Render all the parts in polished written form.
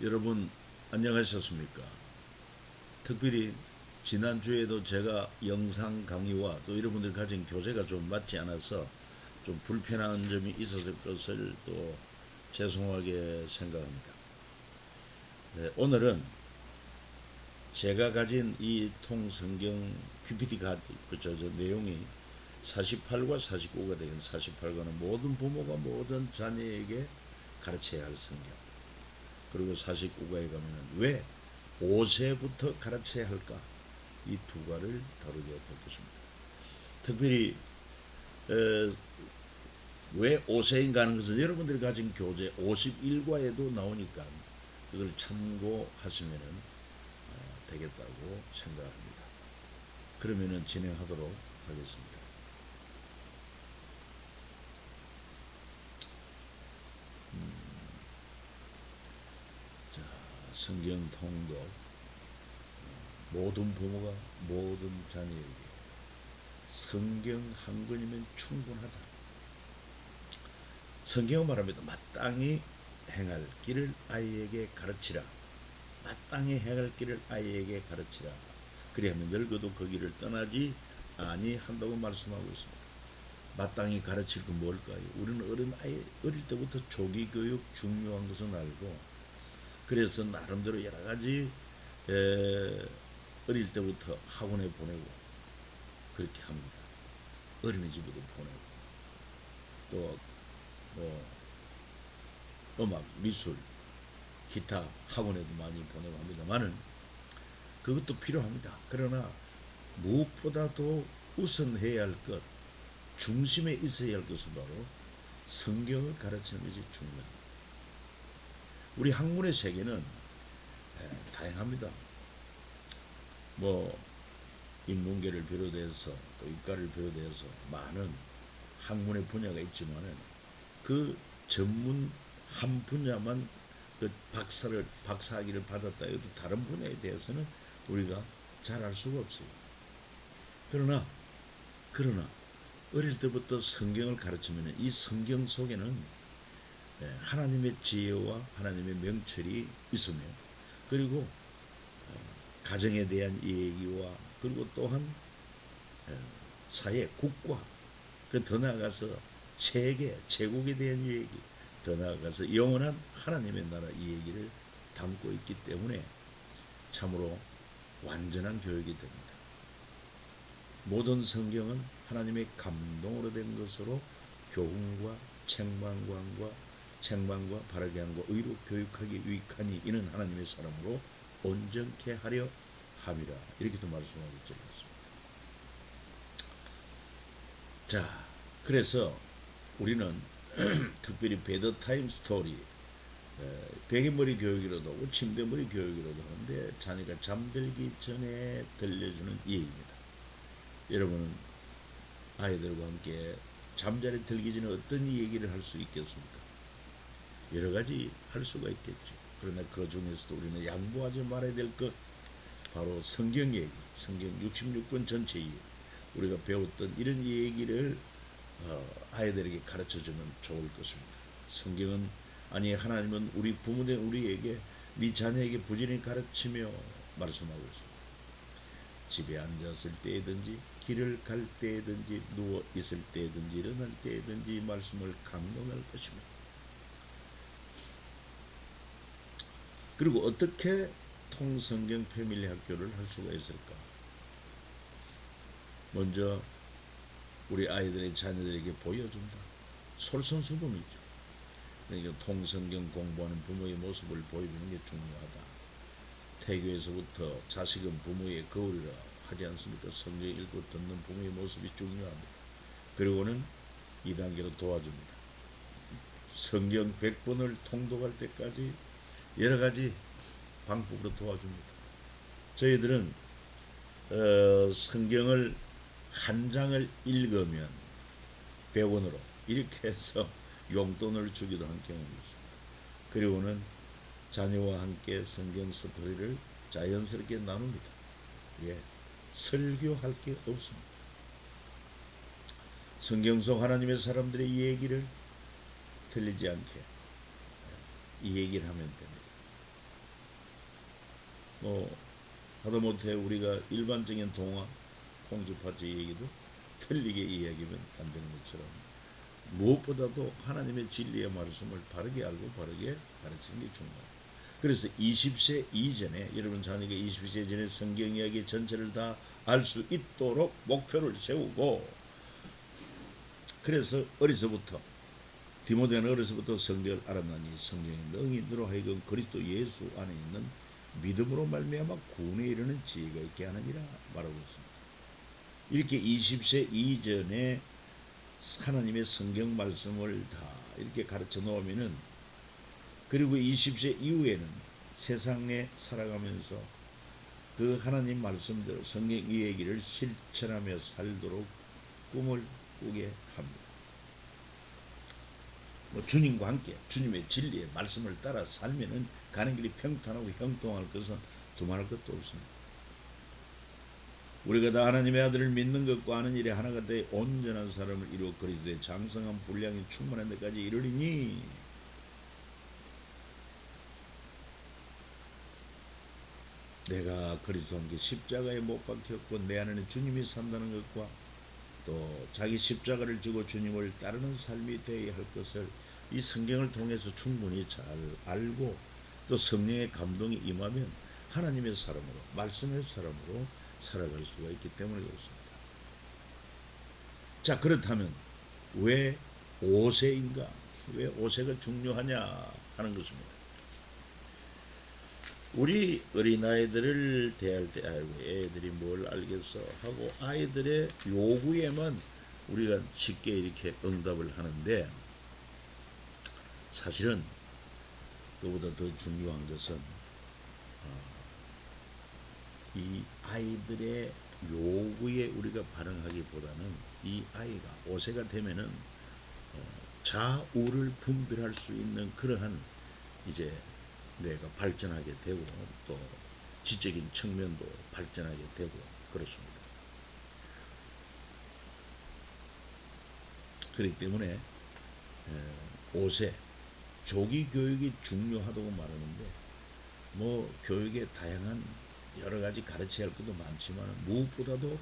여러분 안녕하셨습니까? 특별히 지난주에도 제가 영상 강의와 또 여러분들 가진 교재가 좀 맞지 않아서 좀 불편한 점이 있었을 것을 또 죄송하게 생각합니다. 네, 오늘은 제가 가진 이 통성경 PPT 카드 저 내용이 48과 49가 되는 48과는 모든 부모가 모든 자녀에게 가르쳐야 할 성경, 그리고 49가에 가면은 왜 5세부터 가르쳐야 할까? 이 두 가를 다루게 될 것입니다. 특별히 왜 5세인가 하는 것은 여러분들이 가진 교재 51과에도 나오니까 그걸 참고하시면 되겠다고 생각합니다. 그러면 진행하도록 하겠습니다. 자, 성경 통독. 모든 부모가 모든 자녀에게 성경 한 권이면 충분하다. 성경은 말합니다. 마땅히 행할 길을 아이에게 가르치라. 마땅히 행할 길을 아이에게 가르치라. 그리하면 늙어도 그 길을 떠나지 아니한다고 말씀하고 있습니다. 마땅히 가르칠 건 뭘까요? 우리는 어릴 때부터 조기 교육 중요한 것은 알고, 그래서 나름대로 여러 가지 어릴 때부터 학원에 보내고 그렇게 합니다. 어린이집에도 보내고 또뭐 음악, 미술, 기타 학원에도 많이 보내고 합니다만은 그것도 필요합니다. 그러나 무엇보다도 우선해야 할 것, 중심에 있어야 할 것은 바로 성경을 가르치는 것이 중요합니다. 우리 학문의 세계는 다양합니다. 뭐 인문계를 비롯해서 또 이과를 비롯해서 많은 학문의 분야가 있지만은 그 전문 한 분야만 그 박사학위를 받았다 해도 다른 분야에 대해서는 우리가 잘 알 수가 없어요. 그러나 그러나 어릴 때부터 성경을 가르치면 이 성경 속에는 하나님의 지혜와 하나님의 명철이 있으며, 그리고 가정에 대한 얘기와, 그리고 또한 사회, 국가, 그 더 나아가서 세계, 제국에 대한 얘기, 더 나아가서 영원한 하나님의 나라 이 얘기를 담고 있기 때문에 참으로 완전한 교육이 됩니다. 모든 성경은 하나님의 감동으로 된 것으로 교훈과 책망과 바르게 함과 의로 교육하기 유익하니 이는 하나님의 사람으로 온전케 하려 함이라, 이렇게도 말씀하고 있습니다. 자, 그래서 우리는 특별히 베드타임 스토리, 베개머리 교육이라도 하고 침대머리 교육이라도 하는데 자녀가 잠들기 전에 들려주는 이야기입니다. 여러분은 아이들과 함께 잠자리 들기 전에 어떤 얘기를 할 수 있겠습니까? 여러 가지 할 수가 있겠죠. 그러나 그 중에서도 우리는 양보하지 말아야 될 것, 바로 성경 얘기, 성경 66권 전체 얘기, 우리가 배웠던 이런 얘기를 아이들에게 가르쳐주면 좋을 것입니다. 성경은, 아니 하나님은 우리 부모된 우리에게 네 자녀에게 부지런히 가르치며 말씀하고 있습니다. 집에 앉았을 때든지 길을 갈 때든지 누워 있을 때든지 일어날 때든지 말씀을 강론할 것입니다. 그리고 어떻게 통성경 패밀리 학교를 할 수가 있을까? 먼저 우리 아이들의 자녀들에게 보여준다. 솔선수범이죠. 그러니까 통성경 공부하는 부모의 모습을 보여주는 게 중요하다. 태교에서부터 자식은 부모의 거울이라 하지 않습니까? 성경 읽고 듣는 부모의 모습이 중요합니다. 그리고는 2단계로 도와줍니다. 성경 100번을 통독할 때까지 여러 가지 방법으로 도와줍니다. 저희들은 성경을 한 장을 읽으면 100원으로 이렇게 해서 용돈을 주기도 한 경험이 있습니다. 그리고는 자녀와 함께 성경 스토리를 자연스럽게 나눕니다. 예, 설교할 게 없습니다. 성경 속 하나님의 사람들의 얘기를 틀리지 않게 이 얘기를 하면 됩니다. 뭐 하다못해 우리가 일반적인 동화, 공주파치 얘기도 틀리게 이야기하면 안 되는 것처럼 무엇보다도 하나님의 진리의 말씀을 바르게 알고 바르게 가르치는 게 중요합니다. 그래서 20세 이전에 여러분 자녀가 20세 전에 성경 이야기 전체를 다 알 수 있도록 목표를 세우고, 그래서 어려서부터 디모데는 어려서부터 성경을 알았나니 성경이 능히 너로 하여금 그리스도 예수 안에 있는 믿음으로 말미암아 구원에 이르는 지혜가 있게 하느니라 말하고 있습니다. 이렇게 20세 이전에 하나님의 성경 말씀을 다 이렇게 가르쳐 놓으면은, 그리고 20세 이후에는 세상에 살아가면서 그 하나님 말씀대로 성경 이 얘기를 실천하며 살도록 꿈을 꾸게 합니다. 뭐 주님과 함께 주님의 진리의 말씀을 따라 살면은 가는 길이 평탄하고 형통할 것은 두말할 것도 없습니다. 우리가 다 하나님의 아들을 믿는 것과 아는 일에 하나가 되어 온전한 사람을 이루어 그리스도의 장성한 분량이 충만한 데까지 이르리니, 내가 그리스도와 함께 십자가에 못 박혔고 내 안에는 주님이 산다는 것과 또 자기 십자가를 지고 주님을 따르는 삶이 되어야 할 것을 이 성경을 통해서 충분히 잘 알고, 또 성령의 감동이 임하면 하나님의 사람으로, 말씀의 사람으로 살아갈 수가 있기 때문에 그렇습니다. 자, 그렇다면 왜 5세인가? 왜 5세가 중요하냐 하는 것입니다. 우리 어린아이들을 대할 때 아이고 애들이 뭘 알겠어 하고 아이들의 요구에만 우리가 쉽게 이렇게 응답을 하는데, 사실은 그보다 더 중요한 것은 이 아이들의 요구에 우리가 반응하기보다는 이 아이가 5세가 되면은 좌우를 분별할 수 있는 그러한 이제 뇌가 발전하게 되고 또 지적인 측면도 발전하게 되고 그렇습니다. 그렇기 때문에 5세 조기 교육이 중요하다고 말하는데, 뭐 교육의 다양한 여러 가지 가르쳐야 할 것도 많지만 무엇보다도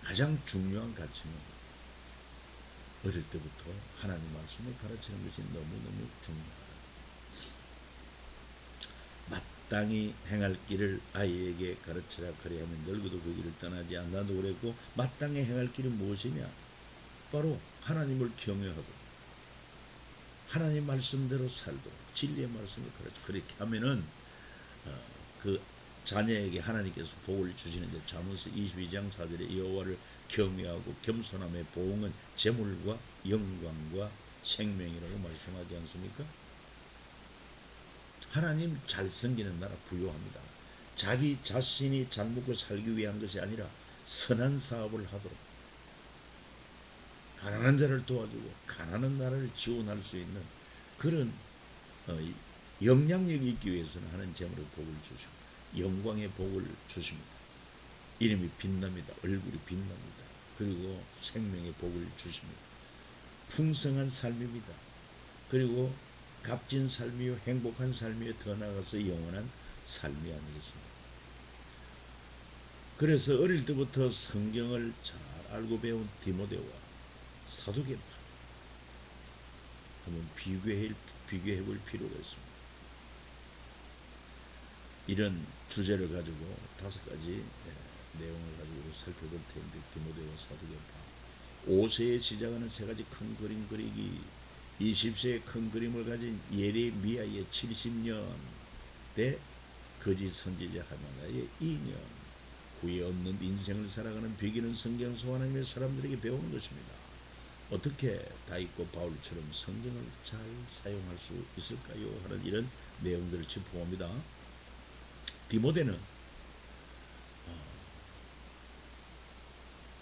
가장 중요한 가치는 어릴 때부터 하나님 말씀을 가르치는 것이 너무너무 중요하다. 마땅히 행할 길을 아이에게 가르치라 그래야하면 늙어도 그 길을 떠나지 않는다고 그랬고, 마땅히 행할 길이 무엇이냐? 바로 하나님을 경외하고 하나님 말씀대로 살도록 진리의 말씀을 가르쳐. 그렇게 하면은 그 자녀에게 하나님께서 복을 주시는 데 잠언서 22장 4절에 여호와를 경외하고 겸손함의 보응은 재물과 영광과 생명이라고 말씀하지 않습니까? 하나님 잘 섬기는 나라 부요합니다. 자기 자신이 잘 먹고 살기 위한 것이 아니라 선한 사업을 하도록, 가난한 자를 도와주고 가난한 나라를 지원할 수 있는 그런 영향력이 있기 위해서는 하나님 재물의 복을 주시고 영광의 복을 주십니다. 이름이 빛납니다. 얼굴이 빛납니다. 그리고 생명의 복을 주십니다. 풍성한 삶입니다. 그리고 값진 삶이요 행복한 삶이요 더 나아가서 영원한 삶이 아니겠습니까? 그래서 어릴 때부터 성경을 잘 알고 배운 디모데와 사도계파 한번 비교해 볼 필요가 있습니다. 이런 주제를 가지고 5가지 내용을 가지고 살펴볼 텐데, 디모데와 사도계파 5세에 시작하는 3가지 큰 그림 그리기, 20세의 큰 그림을 가진 예레미야의 70년 대 거짓 선지자 하나나의 2년, 구애 없는 인생을 살아가는 비기는 성경서 하나님의 사람들에게 배우는 것입니다. 어떻게 다윗과 바울처럼 성경을 잘 사용할 수 있을까요? 하는 이런 내용들을 짚어봅니다. 디모데는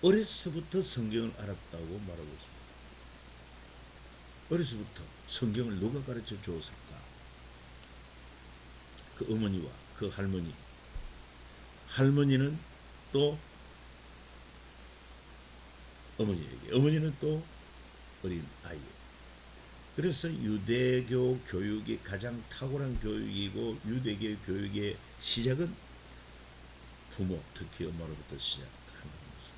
어려서부터 성경을 알았다고 말하고 있습니다. 어려서부터 성경을 누가 가르쳐 주었을까? 그 어머니와 그 할머니. 할머니는 또 어머니에게, 어머니는 또 어린 아이에게. 그래서 유대교 교육이 가장 탁월한 교육이고 유대교 교육의 시작은 부모, 특히 엄마로부터 시작하는 것입니다.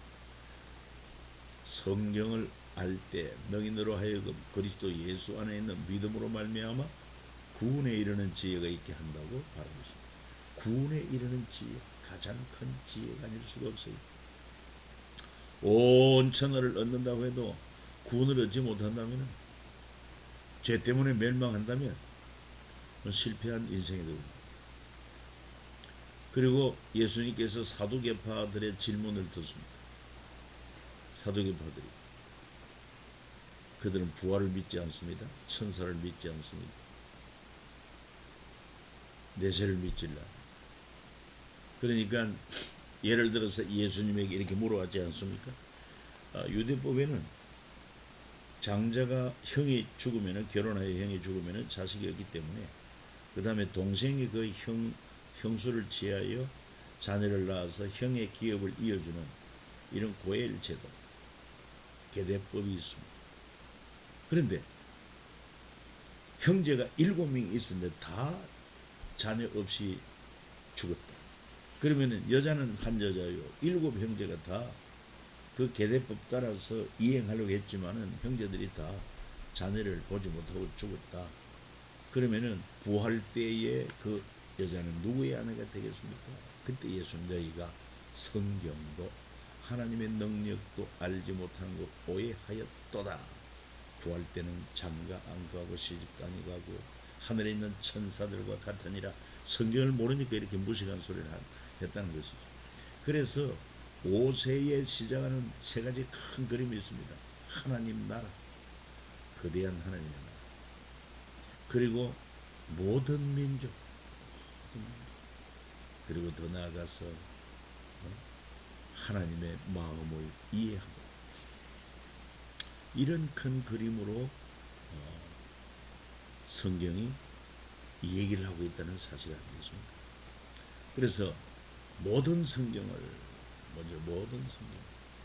성경을 알 때 너희로 하여금 그리스도 예수 안에 있는 믿음으로 말미암아 구원에 이르는 지혜가 있게 한다고 말하고 있습니다. 구원에 이르는 지혜, 가장 큰 지혜가 아닐 수가 없어요. 온 천하를 얻는다고 해도 구원을 얻지 못한다면, 죄 때문에 멸망한다면 실패한 인생이 됩니다. 그리고 예수님께서 사두개파들의 질문을 듣습니다. 사두개파들이, 그들은 부활을 믿지 않습니다. 천사를 믿지 않습니다. 내세를 믿질 않아요. 그러니까 예를 들어서 예수님에게 이렇게 물어봤지 않습니까? 유대법에는 장자가 형이 죽으면, 결혼하여 형이 죽으면 자식이 없기 때문에 그 다음에 동생이 그 형수를 취하여 자녀를 낳아서 형의 기업을 이어주는 이런 고엘 제도, 계대법이 있습니다. 그런데 형제가 7명이 있었는데 다 자녀 없이 죽었다. 그러면은 여자는 한 여자요, 7 형제가 다 그 계대법 따라서 이행하려고 했지만은 형제들이 다 자녀를 보지 못하고 죽었다. 그러면은 부활 때에 그 여자는 누구의 아내가 되겠습니까? 그때 예수님, 너희가 성경도 하나님의 능력도 알지 못한 것 오해하였도다. 부활 때는 장가 안 가고 시집도 안 가고 하늘에 있는 천사들과 같으니라. 성경을 모르니까 이렇게 무식한 소리를 했다는 것이죠. 그래서 5세에 시작하는 3가지 큰 그림이 있습니다. 하나님 나라, 거대한 하나님의 나라, 그리고 모든 민족, 그리고 더 나아가서 하나님의 마음을 이해하고, 이런 큰 그림으로 성경이 이 얘기를 하고 있다는 사실 아니겠습니까? 그래서 모든 성경을, 먼저 모든 성경,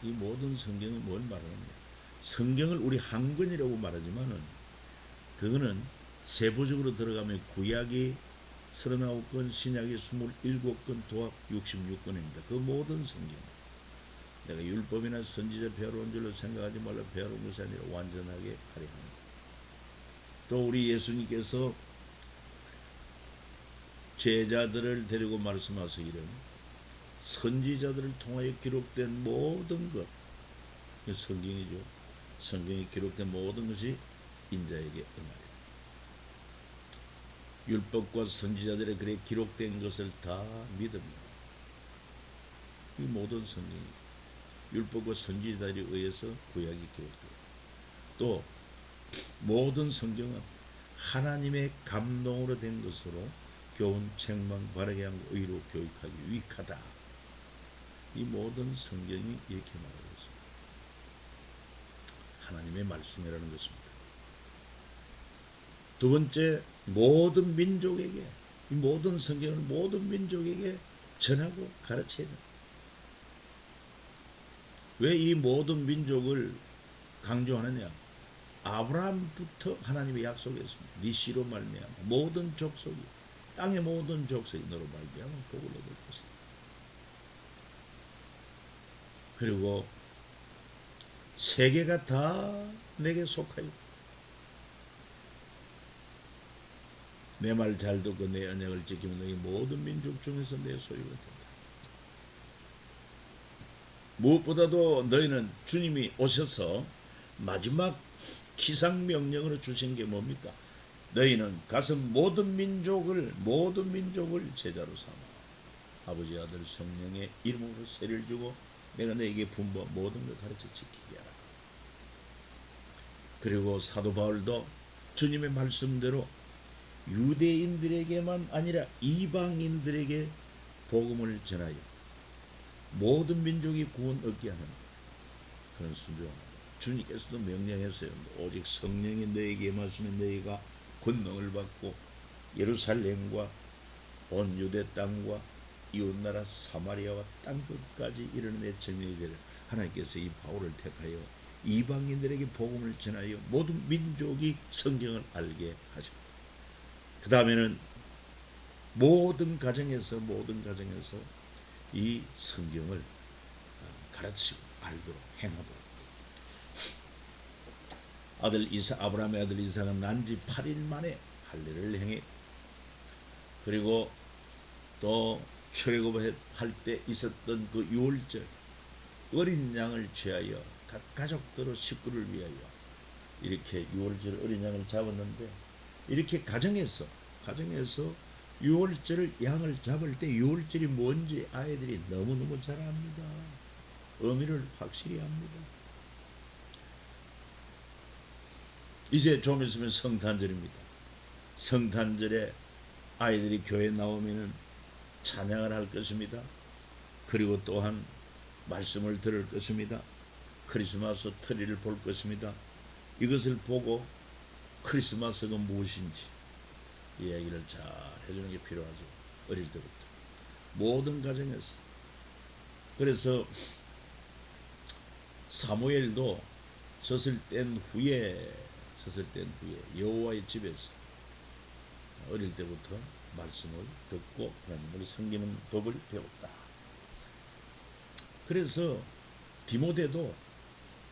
이 모든 성경은 뭘 말하느냐? 성경을 우리 한 권이라고 말하지만은 그거는 세부적으로 들어가면 구약이 39권, 신약이 27권, 도합 66권입니다. 그 모든 성경, 내가 율법이나 선지자 배워온 줄로 생각하지 말라. 배워온 것이 아니라 완전하게 하려 합니다. 또 우리 예수님께서 제자들을 데리고 말씀하시기를 선지자들을 통하여 기록된 모든 것, 성경이죠. 성경에 기록된 모든 것이 인자에게 응하리라. 율법과 선지자들의 글에 기록된 것을 다 믿습니다. 이 모든 성경이 율법과 선지자들에 의해서 구약이 기록되고, 또 모든 성경은 하나님의 감동으로 된 것으로 교훈, 책망, 바르게 하고 의로 교육하기 유익하다. 이 모든 성경이 이렇게 말하고 있습니다. 하나님의 말씀이라는 것입니다. 두 번째, 모든 민족에게, 이 모든 성경을 모든 민족에게 전하고 가르쳐야 됩니다. 왜 이 모든 민족을 강조하느냐? 아브라함부터 하나님의 약속했습니다. 네 씨로 말미암아 모든 족속이, 땅의 모든 족속이 너로 말미암아 복을 얻을 것이다. 그리고 세계가 다 내게 속하여 내 말 잘 듣고 내 언약을 지키면 너희 모든 민족 중에서 내 소유가 된다. 무엇보다도 너희는 주님이 오셔서 마지막 기상명령으로 주신 게 뭡니까? 너희는 가서 모든 민족을 제자로 삼아 아버지, 아들, 성령의 이름으로 세례를 주고 내가 너에게 분부한 모든 걸 가르쳐 지키게 하라. 그리고 사도 바울도 주님의 말씀대로 유대인들에게만 아니라 이방인들에게 복음을 전하여 모든 민족이 구원 얻게 하는 그런 순종합니다. 주님께서도 명령했어요. 오직 성령이 너에게 임하시면 너희가 권능을 받고 예루살렘과 온 유대 땅과 이웃나라 사마리아와 땅끝까지 이르는 내 증인이 되리라. 하나님께서 이 바울을 택하여 이방인들에게 복음을 전하여 모든 민족이 성경을 알게 하십니다. 그 다음에는 모든 가정에서 이 성경을 가르치고 알도록 행하도록. 아브라함의 아들 이삭은 난지 8일 만에 할례를 행해, 그리고 또 출애굽할 때 있었던 그 유월절 어린 양을 취하여 각 가족들의 식구를 위하여 이렇게 유월절 어린 양을 잡았는데, 이렇게 가정에서 유월절을 양을 잡을 때 유월절이 뭔지 아이들이 너무너무 잘 압니다. 의미를 확실히 합니다. 이제 좀 있으면 성탄절입니다. 성탄절에 아이들이 교회 나오면은 찬양을 할 것입니다. 그리고 또한 말씀을 들을 것입니다. 크리스마스 트리를 볼 것입니다. 이것을 보고 크리스마스가 무엇인지 이야기를 잘 해주는 게 필요하죠. 어릴 때부터 모든 가정에서. 그래서 사무엘도 젖을 뗀 후에 여호와의 집에서 어릴 때부터 말씀을 듣고 하나님을 섬기는 법을 배웠다. 그래서 디모데도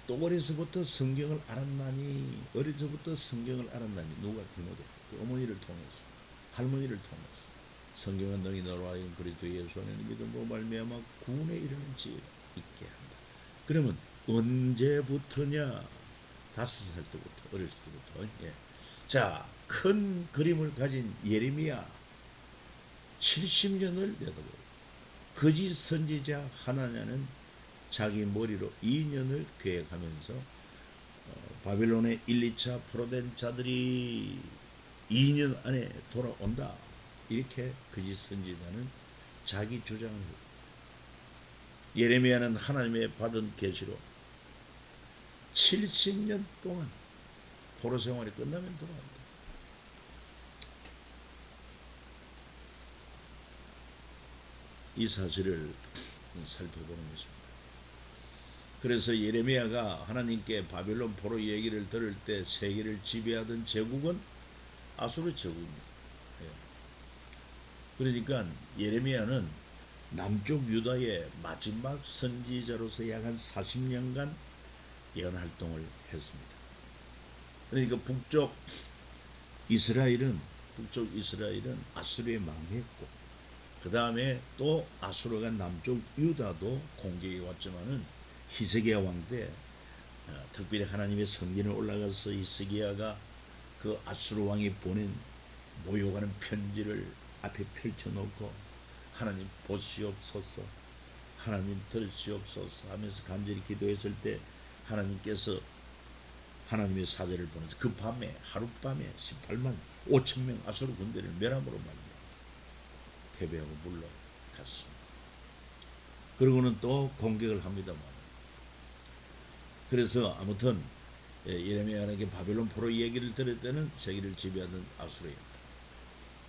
또 어려서부터 성경을 알았나니, 누가? 디모데. 그 어머니를 통해서, 할머니를 통해서 성경은 너희 너로 하여금 그리스도 예수 안에 믿음으로 말미암아 구원에 이르는 지혜가 있게 한다. 그러면 언제부터냐? 5살 때부터, 어렸을 때부터. 예. 자, 큰 그림을 가진 예레미야 70년을 내다보고, 거짓 선지자 하나냐는 자기 머리로 2년을 계획하면서 바빌론의 1, 2차 포로된 자들이 2년 안에 돌아온다, 이렇게 거짓 선지자는 자기 주장을 했고, 예레미야는 하나님의 받은 계시로 70년 동안 포로 생활이 끝나면 돌아온다. 이 사실을 살펴보는 것입니다. 그래서 예레미야가 하나님께 바벨론 포로 얘기를 들을 때 세계를 지배하던 제국은 아수르 제국입니다. 그러니까 예레미야는 남쪽 유다의 마지막 선지자로서 약 한 40년간 예언 활동을 했습니다. 그러니까 북쪽 이스라엘은 아수르에 망했고, 그 다음에 또 아수르가 남쪽 유다도 공격이 왔지만은 히스기야 왕 때 특별히 하나님의 성전에 올라가서 히스기야가 그 아수르 왕이 보낸 모욕하는 편지를 앞에 펼쳐놓고 하나님 보시옵소서, 하나님 들으시옵소서 하면서 간절히 기도했을 때 하나님께서 하나님의 사자를 보내서 그 밤에, 하룻밤에 18만 5천 명 아수르 군대를 멸함으로 말미암아 패배하고 물러갔습니다. 그러고는 또 공격을 합니다만, 그래서 아무튼 예레미야에게 바벨론 포로 얘기를 들을 때는 세계를 지배하던 아수르였다.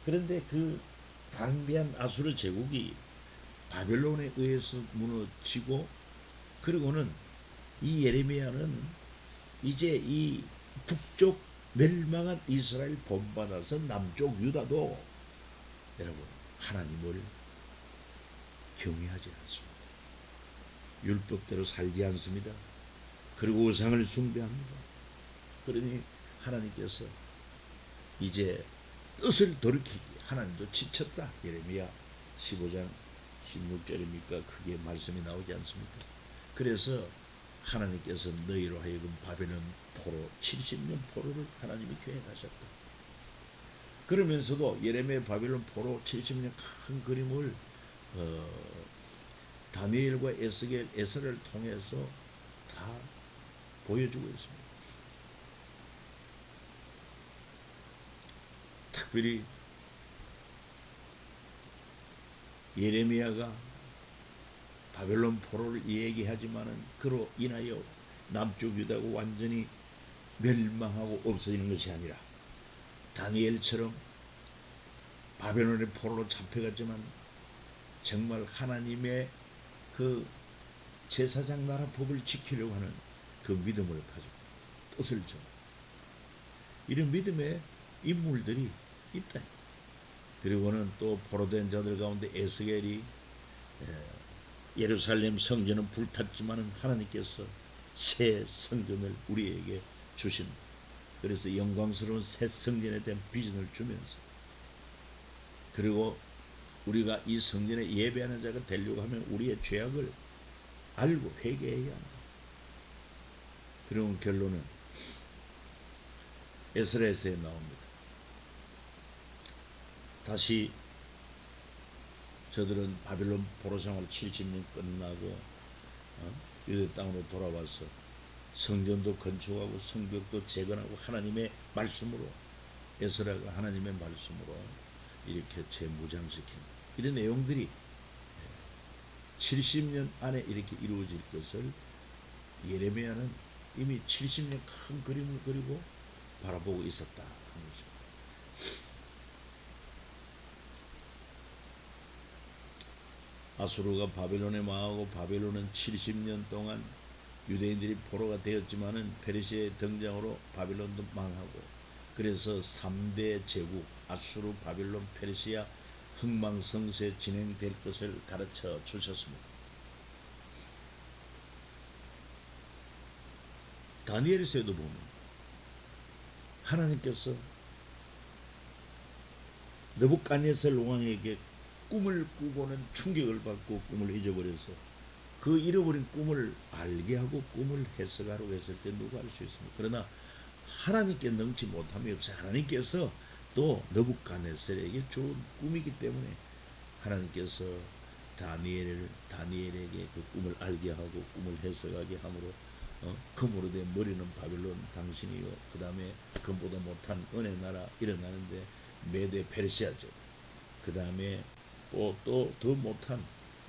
그런데 그 강대한 아수르 제국이 바벨론에 의해서 무너지고, 그리고는 이 예레미야는 이제 이 북쪽 멸망한 이스라엘 본받아서 남쪽 유다도 여러분 하나님을 경외하지 않습니다. 율법대로 살지 않습니다. 그리고 우상을 숭배합니다. 그러니 하나님께서 이제 뜻을 돌이키기, 하나님도 지쳤다. 예레미야 15장 16절입니까? 그게 말씀이 나오지 않습니까? 그래서 하나님께서 너희로 하여금 바벨론 포로 70년 포로를 하나님이 계획하셨다. 그러면서도 예레미야 바벨론 포로 70년 큰 그림을 다니엘과 에스겔을 통해서 다 보여주고 있습니다. 특별히 예레미야가 바벨론 포로를 얘기하지만은 그로 인하여 남쪽 유다가 완전히 멸망하고 없어지는 것이 아니라 다니엘처럼 바벨론의 포로로 잡혀갔지만 정말 하나님의 그 제사장 나라 법을 지키려고 하는 그 믿음을 가지고 뜻을 정하고 이런 믿음의 인물들이 있다. 그리고는 또 포로된 자들 가운데 에스겔이 예루살렘 성전은 불탔지만은 하나님께서 새 성전을 우리에게 주신, 그래서 영광스러운 새 성전에 대한 비전을 주면서, 그리고 우리가 이 성전에 예배하는 자가 되려고 하면 우리의 죄악을 알고 회개해야 한다. 그런 결론은 에스라에서에 나옵니다. 다시 저들은 바빌론 포로 생활 70년 끝나고 유대 땅으로 돌아와서 성전도 건축하고 성벽도 재건하고 하나님의 말씀으로, 에스라가 하나님의 말씀으로 이렇게 재무장시킨 이런 내용들이 70년 안에 이렇게 이루어질 것을 예레미야는 이미 70년 큰 그림을 그리고 바라보고 있었다 하는 것입니다. 아수르가 바벨론에 망하고 바벨론은 70년 동안 유대인들이 포로가 되었지만은 페르시아의 등장으로 바벨론도 망하고, 그래서 3대 제국 아수르, 바벨론, 페르시아 흥망성쇠 진행될 것을 가르쳐 주셨습니다. 다니엘서에도 보면 하나님께서 느부갓네살 왕에게 꿈을 꾸고는 충격을 받고 꿈을 잊어버려서 그 잃어버린 꿈을 알게 하고 꿈을 해석하라고 했을 때 누가 알 수 있습니까? 그러나 하나님께 능치 못함이 없어요. 하나님께서 또 느부갓네살에게 준 꿈이기 때문에 하나님께서 다니엘에게 그 꿈을 알게 하고 꿈을 해석하게 함으로 금으로 된 머리는 바빌론 당신이요, 그 다음에 금보다 못한 은혜 나라 일어나는데 메데 페르시아죠. 그 다음에 또 더 못한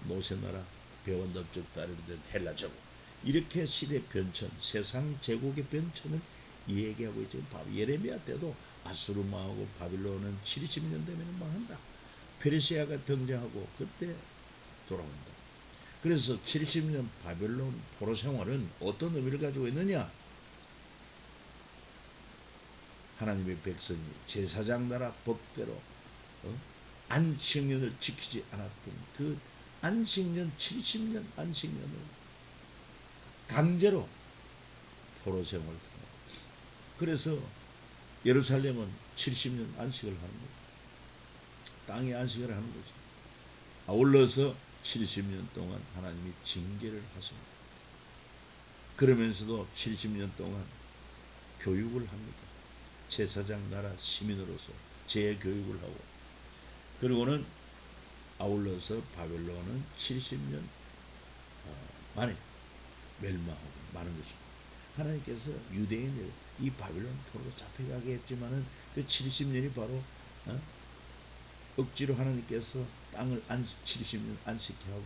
모세 나라 배원답적 다리로 된 헬라제국, 이렇게 시대 변천, 세상 제국의 변천을 얘기하고 있죠. 예레미야 때도 아수르 망하고 바빌론은 70년 되면 망한다. 페르시아가 등장하고 그때 돌아온다. 그래서 70년 바벨론 포로 생활은 어떤 의미를 가지고 있느냐? 하나님의 백성이 제사장 나라 법대로 안식년을 지키지 않았던 그 안식년, 70년 안식년을 강제로 포로 생활을 합니다. 그래서 예루살렘은 70년 안식을 하는 거예요. 땅에 안식을 하는 거죠. 아울러서 70년 동안 하나님이 징계를 하십니다. 그러면서도 70년 동안 교육을 합니다. 제사장 나라 시민으로서 재교육을 하고, 그리고는 아울러서 바벨론은 70년 만에 멸망하고 마는 것입니다. 하나님께서 유대인을 이 바벨론 포로로 잡혀가게 했지만은 그 70년이 바로 억지로 하나님께서 땅을 70년 안식케 하고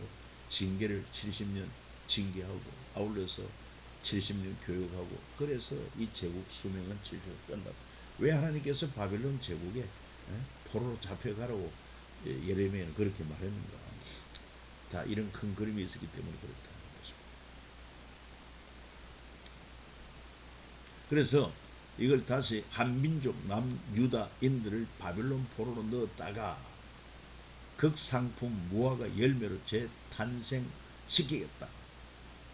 징계를 70년 징계하고 아울러서 70년 교육하고, 그래서 이 제국 수명은 70년 끝났다. 왜 하나님께서 바벨론 제국에 포로로 잡혀가라고 예레미야는 그렇게 말했는가? 다 이런 큰 그림이 있었기 때문에 그렇다는 것입니다. 그래서 이걸 다시 한민족 남유다인들을 바벨론 포로로 넣었다가 극상품 무화과 열매로 재탄생시키겠다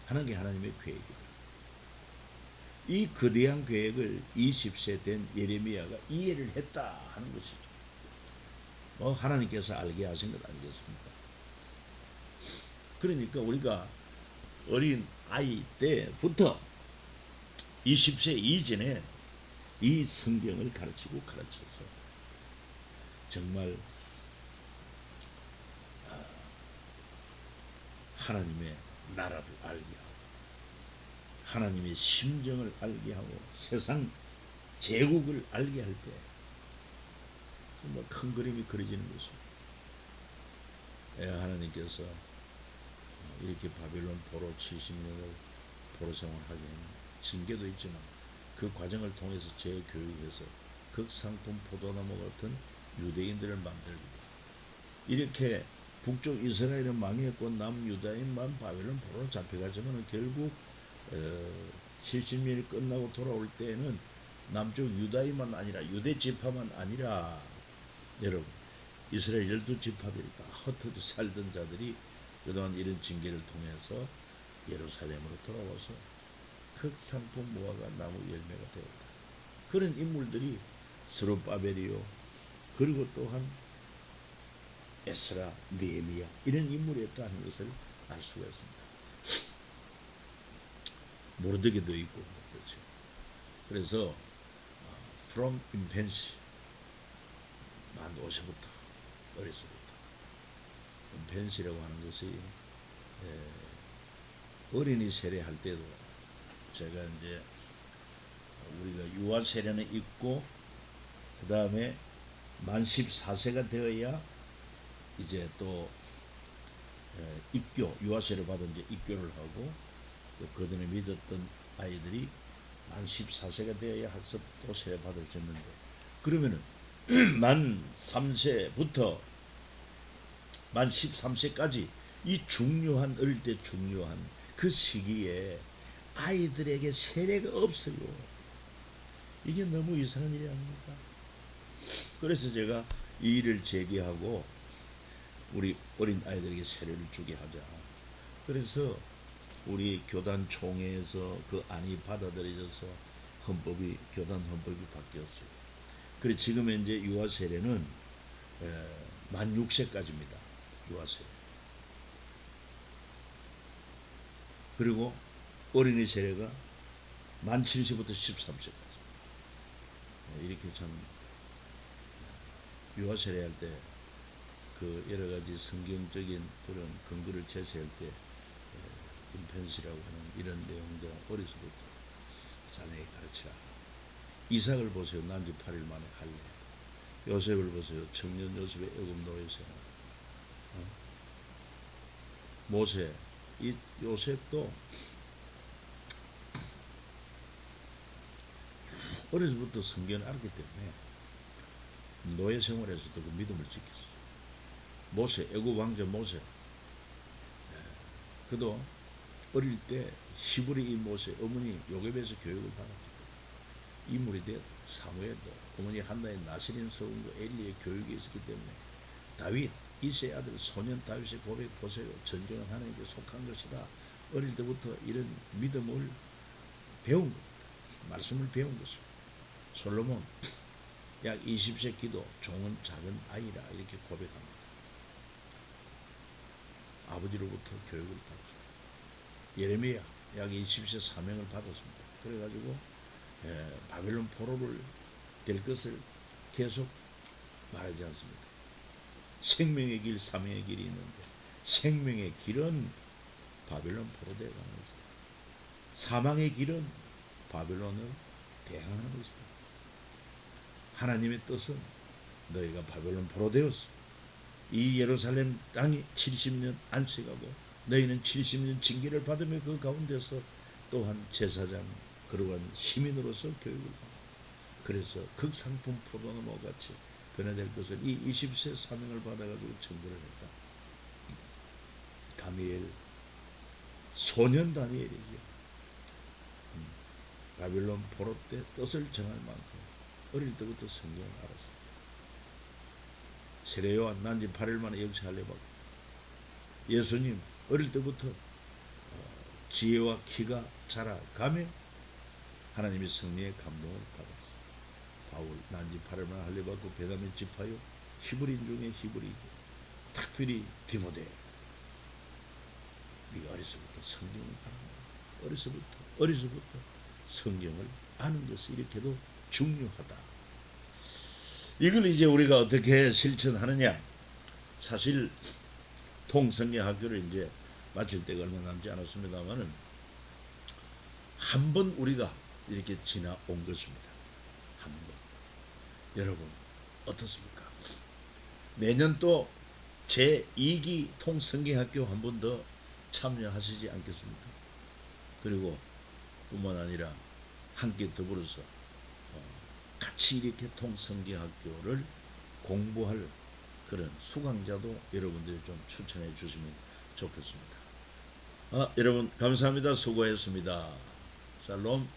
하는 게 하나님의 계획이다. 이 거대한 계획을 20세 된 예레미야가 이해를 했다 하는 것이죠. 하나님께서 알게 하신 것 아니겠습니까? 그러니까 우리가 어린 아이 때부터 20세 이전에 이 성경을 가르치고 가르쳐서 정말 하나님의 나라를 알게 하고 하나님의 심정을 알게 하고 세상 제국을 알게 할 때 정말 큰 그림이 그려지는 것입니다. 하나님께서 이렇게 바빌론 포로 70년을 포로 생활하게 하는 징계도 있지만 그 과정을 통해서 재교육해서 극상품 포도나무 같은 유대인들을 만들고, 이렇게 북쪽 이스라엘은 망했고 남유다인만 바벨론 포로로 잡혀가지만 결국 70년이 끝나고 돌아올 때에는 남쪽 유다인만 아니라 유대 지파만 아니라 여러분 이스라엘 12지파들이 다 흩어져 살던 자들이 그동안 이런 징계를 통해서 예루살렘으로 돌아와서 흑상품 무화과 나무 열매가 되었다. 그런 인물들이 스룹바벨이요, 그리고 또한 에스라, 느헤미야 이런 인물이었다는 것을 알 수가 있습니다. 모르드게도 있고 그렇죠. 그래서 from infancy 만 5세부터 어려서부터 인펜시라고 하는 것이 어린이 세례할 때도 제가 이제 우리가 유아 세례는 있고 그 다음에 만 14세가 되어야 이제 또 입교 유아 세례 받은 이제 입교를 하고 또 그전에 믿었던 아이들이 만 14세가 되어야 학습 또 세례 받을 수 있는데 그러면은 만 3세부터 만 13세까지 이 중요한 어릴 때 중요한 그 시기에 아이들에게 세례가 없어요. 이게 너무 이상한 일이 아닙니까? 그래서 제가 이 일을 제기하고 우리 어린 아이들에게 세례를 주게 하자. 그래서 우리 교단 총회에서 그 안이 받아들여져서 교단 헌법이 바뀌었어요. 그래 지금 현재 유아 세례는 만 6세까지입니다. 유아 세례. 그리고 어린이 세례가 만 7세부터 13세까지. 이렇게 참 유아 세례할 때 그 여러 가지 성경적인 그런 근거를 제시할 때 인펜시라고 하는 이런 내용도 어려서부터 자녀에게 가르치라. 이삭을 보세요. 난지 8일 만에 할례. 요셉을 보세요. 청년 요셉의 애굽 노예 생활. 모세, 이 요셉도 어려서부터 성경을 알기 때문에 노예 생활에서도 그 믿음을 지켰어요. 모세, 애굽 왕자 모세. 그도 어릴 때 히브리인 모세 어머니 요셉에서 교육을 받았기 때문에 인물이 되었다. 사무엘도 어머니 한나의 나시린 서원과 엘리의 교육이 있었기 때문에 다윗 이세의 아들 소년 다윗의 고백 보세요. 전쟁은 하나님께 속한 것이다. 어릴 때부터 이런 믿음을 배운 겁니다. 말씀을 배운 것입니다. 솔로몬 약 20세 기도 종은 작은 아이라 이렇게 고백합니다. 아버지로부터 교육을 받죠. 예레미야 약 20세 사명을 받았습니다. 그래가지고 바벨론 포로를 될 것을 계속 말하지 않습니까? 생명의 길, 사명의 길이 있는데 생명의 길은 바벨론 포로되어 가는 것이다. 사망의 길은 바벨론을 대항하는 것이다. 하나님의 뜻은 너희가 바벨론 포로되었어. 이 예루살렘 땅이 70년 안식하고 너희는 70년 징계를 받으며 그 가운데서 또한 제사장 그러한 시민으로서 교육을 받고 그래서 극상품 포도나무 같이 변화될 것을 이 20세 사명을 받아가지고 청구를 했다. 다니엘 소년 다니엘이죠. 바빌론 포로 때 뜻을 정할 만큼 어릴 때부터 성경을 알았어요. 세례요한 난지 8일 만에 영체 할례 받고 예수님 어릴 때부터 지혜와 키가 자라가며 하나님의 성령의 감동을 받았어요. 바울 난지 8일 만에 할례 받고 베다민 지파요 히브리인 중에 히브리이고 특별히 디모데 네가 어려서부터 성경을 아는 거야. 어려서부터 성경을 아는 것이 이렇게도 중요하다. 이걸 이제 우리가 어떻게 실천하느냐. 사실 통성경학교를 이제 마칠 때가 얼마 남지 않았습니다만은 한 번 우리가 이렇게 지나온 것입니다. 한 번. 여러분 어떻습니까? 내년 또 제2기 통성경학교 한 번 더 참여하시지 않겠습니까? 그리고 뿐만 아니라 함께 더불어서 같이 이렇게 통성경학교를 공부할 그런 수강자도 여러분들이 좀 추천해 주시면 좋겠습니다. 여러분 감사합니다. 수고했습니다. 살롬.